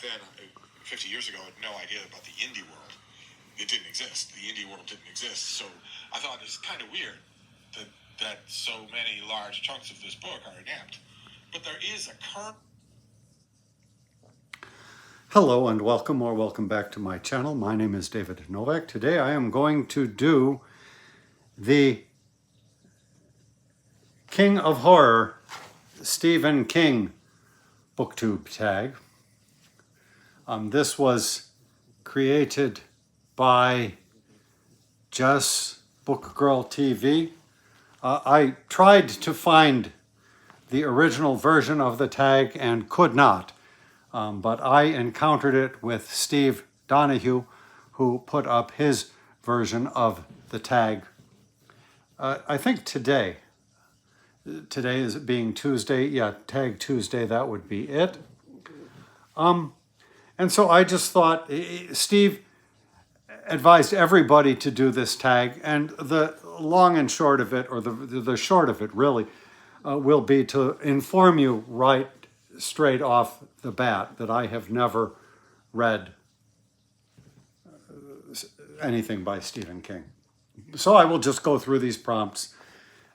back then, 50 years ago, I had no idea about the indie world. It didn't exist. The indie world didn't exist. So I thought it's kind of weird that so many large chunks of this book are inept. But there is a current... Hello and welcome or welcome back to my channel. My name is David Novak. Today I am going to do the King of Horror Stephen King BookTube tag. This was created by Jess Bookgirl TV. I tried to find the original version of the tag and could not, but I encountered it with Steve Donahue, who put up his version of the tag. I think today is being Tuesday, yeah, Tag Tuesday, that would be it. And so I just thought, Steve advised everybody to do this tag, and the long and short of it, or the short of it really, will be to inform you right straight off the bat that I have never read anything by Stephen King. So I will just go through these prompts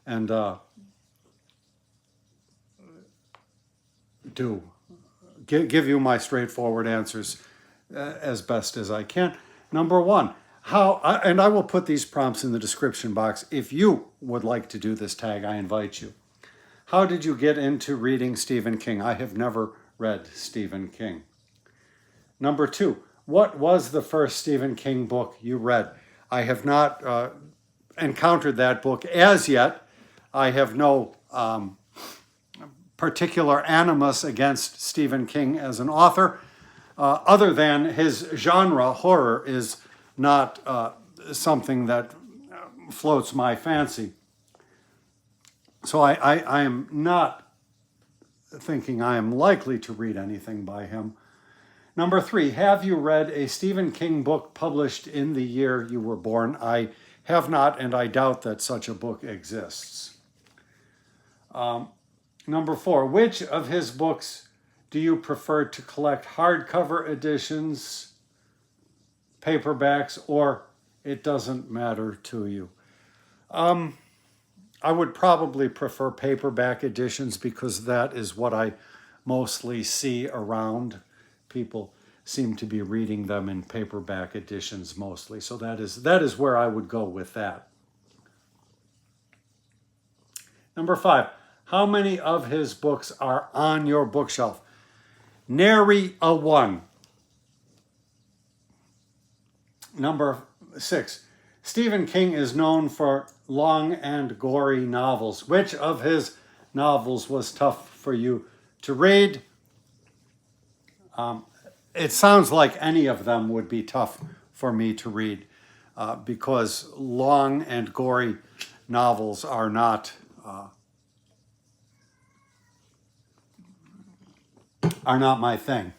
and give you my straightforward answers as best as I can. Number one, and I will put these prompts in the description box. If you would like to do this tag, I invite you. How did you get into reading Stephen King? I have never read Stephen King. Number two, what was the first Stephen King book you read? I have not encountered that book as yet. I have no particular animus against Stephen King as an author, other than his genre, horror, is not something that floats my fancy. So I am not thinking I am likely to read anything by him. Number three, have you read a Stephen King book published in the year you were born? I have not, and I doubt that such a book exists. Number four, which of his books do you prefer to collect? Hardcover editions, paperbacks, or it doesn't matter to you? I would probably prefer paperback editions because that is what I mostly see around. People seem to be reading them in paperback editions mostly. So that is where I would go with that. Number five, how many of his books are on your bookshelf? Nary a one. Number six, Stephen King is known for long and gory novels. Which of his novels was tough for you to read? It sounds like any of them would be tough for me to read because long and gory novels are not my thing.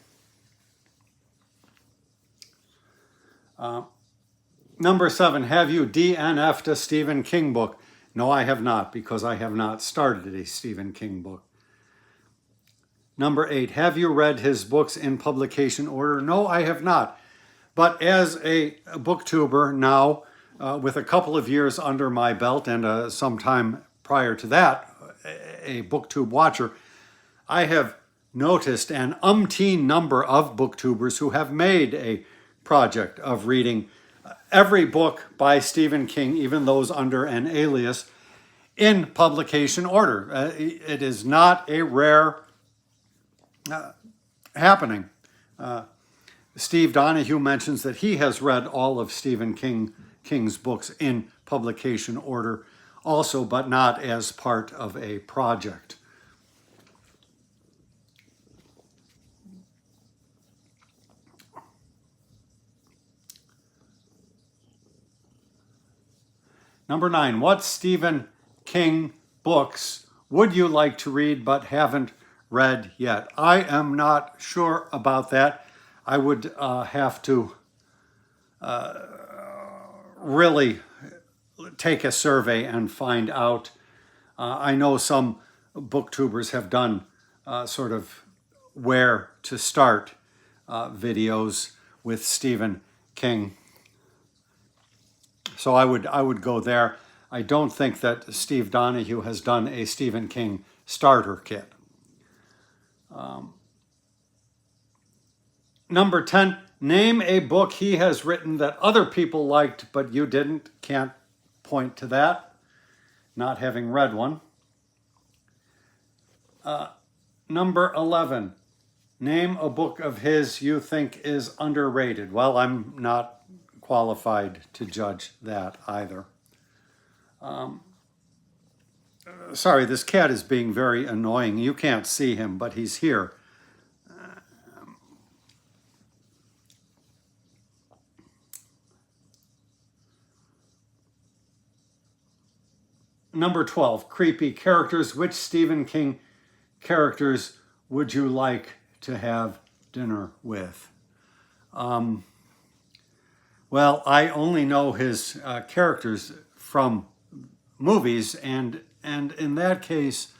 Number seven, have you DNF'd a Stephen King book? No, I have not, because I have not started a Stephen King book. Number eight, have you read his books in publication order? No, I have not. But as a booktuber now, with a couple of years under my belt and sometime prior to that, a BookTube watcher, I have noticed an umpteen number of booktubers who have made a project of reading every book by Stephen King, even those under an alias, in publication order. It is not a rare happening. Steve Donahue mentions that he has read all of Stephen King's books in publication order also, but not as part of a project. Number nine, what Stephen King books would you like to read but haven't read yet? I am not sure about that. I would have to really take a survey and find out. I know some booktubers have done sort of where to start videos with Stephen King. So I would go there. I don't think that Steve Donahue has done a Stephen King starter kit. Number 10, name a book he has written that other people liked but you didn't. Can't point to that, not having read one. Number 11, name a book of his you think is underrated. Well, I'm not qualified to judge that either. Sorry, this cat is being very annoying. You can't see him, but he's here. Number 12, creepy characters. Which Stephen King characters would you like to have dinner with? Well, I only know his characters from movies, and in that case,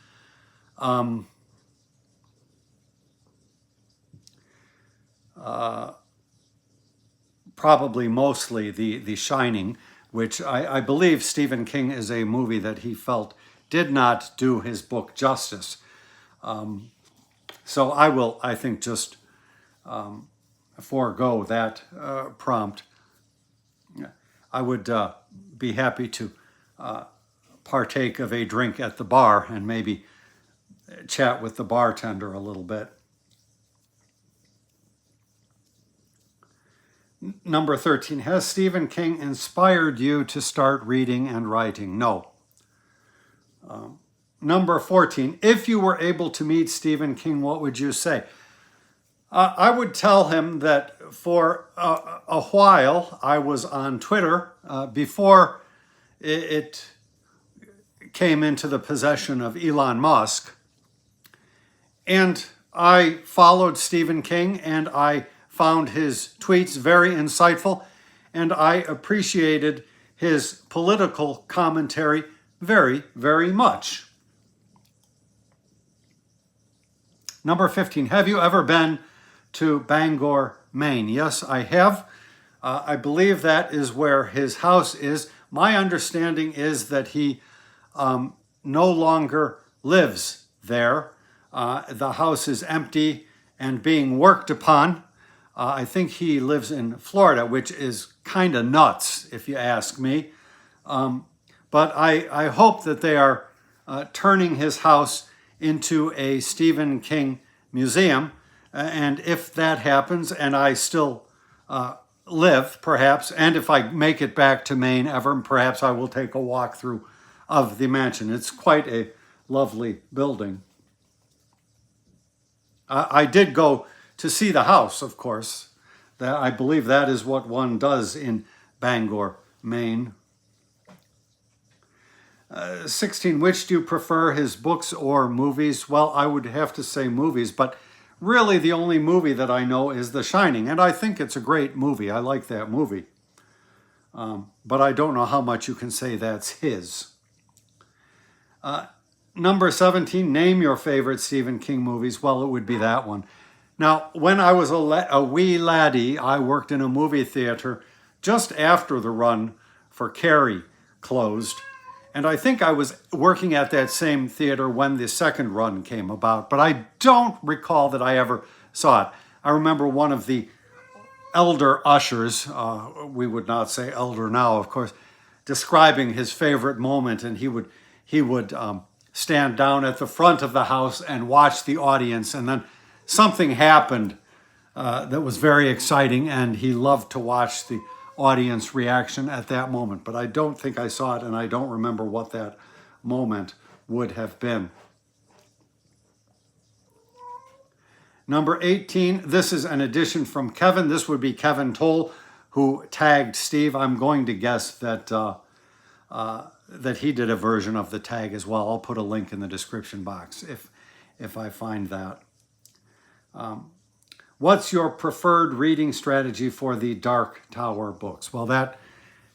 probably mostly The Shining, which I believe Stephen King is a movie that he felt did not do his book justice. So I will, I think, just forego that prompt. I would be happy to partake of a drink at the bar and maybe chat with the bartender a little bit. Number 13, has Stephen King inspired you to start reading and writing? No. Number 14, if you were able to meet Stephen King, what would you say? I would tell him that for a while I was on Twitter before it came into the possession of Elon Musk. And I followed Stephen King and I found his tweets very insightful, and I appreciated his political commentary very, very much. Number 15, have you ever been to Bangor, Maine? Yes, I have. I believe that is where his house is. My understanding is that he no longer lives there. The house is empty and being worked upon. I think he lives in Florida, which is kind of nuts, if you ask me. But I hope that they are turning his house into a Stephen King museum. And if that happens, and I still live, perhaps, and if I make it back to Maine ever, perhaps I will take a walk through of the mansion. It's quite a lovely building. I did go to see the house, of course. I believe that is what one does in Bangor, Maine. 16, which do you prefer, his books or movies? Well, I would have to say movies, but really the only movie that I know is The Shining, and I think it's a great movie. I like that movie. But I don't know how much you can say that's his. Number 17, name your favorite Stephen King movies. Well, it would be that one. Now, when I was a wee laddie, I worked in a movie theater just after the run for Carrie closed. And I think I was working at that same theater when the second run came about, but I don't recall that I ever saw it. I remember one of the elder ushers, we would not say elder now, of course, describing his favorite moment, and he would stand down at the front of the house and watch the audience, and then something happened that was very exciting, and he loved to watch the audience reaction at that moment. But I don't think I saw it, and I don't remember what that moment would have been. Number 18, this is an addition from Kevin. This would be Kevin Toll, who tagged Steve. I'm going to guess that that he did a version of the tag as well. I'll put a link in the description box if I find that. What's your preferred reading strategy for the Dark Tower books? Well, that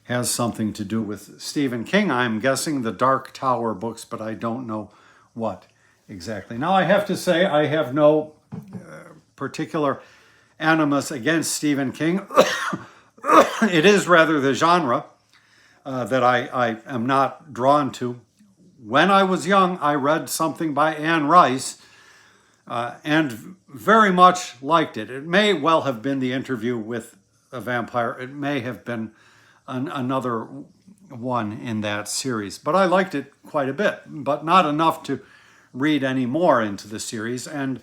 has something to do with Stephen King. I'm guessing the Dark Tower books, but I don't know what exactly. Now, I have to say I have no particular animus against Stephen King. It is rather the genre that I am not drawn to. When I was young, I read something by Anne Rice and very much liked it. It may well have been The Interview with a Vampire. It may have been another one in that series. But I liked it quite a bit, but not enough to read any more into the series. And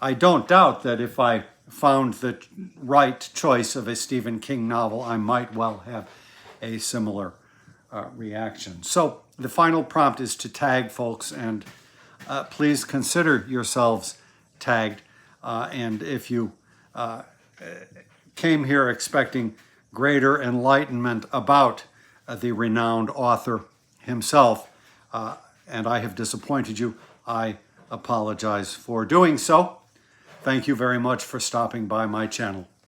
I don't doubt that if I found the right choice of a Stephen King novel, I might well have a similar reaction. So the final prompt is to tag, folks, and please consider yourselves tagged. And if you came here expecting greater enlightenment about the renowned author himself, and I have disappointed you, I apologize for doing so. Thank you very much for stopping by my channel.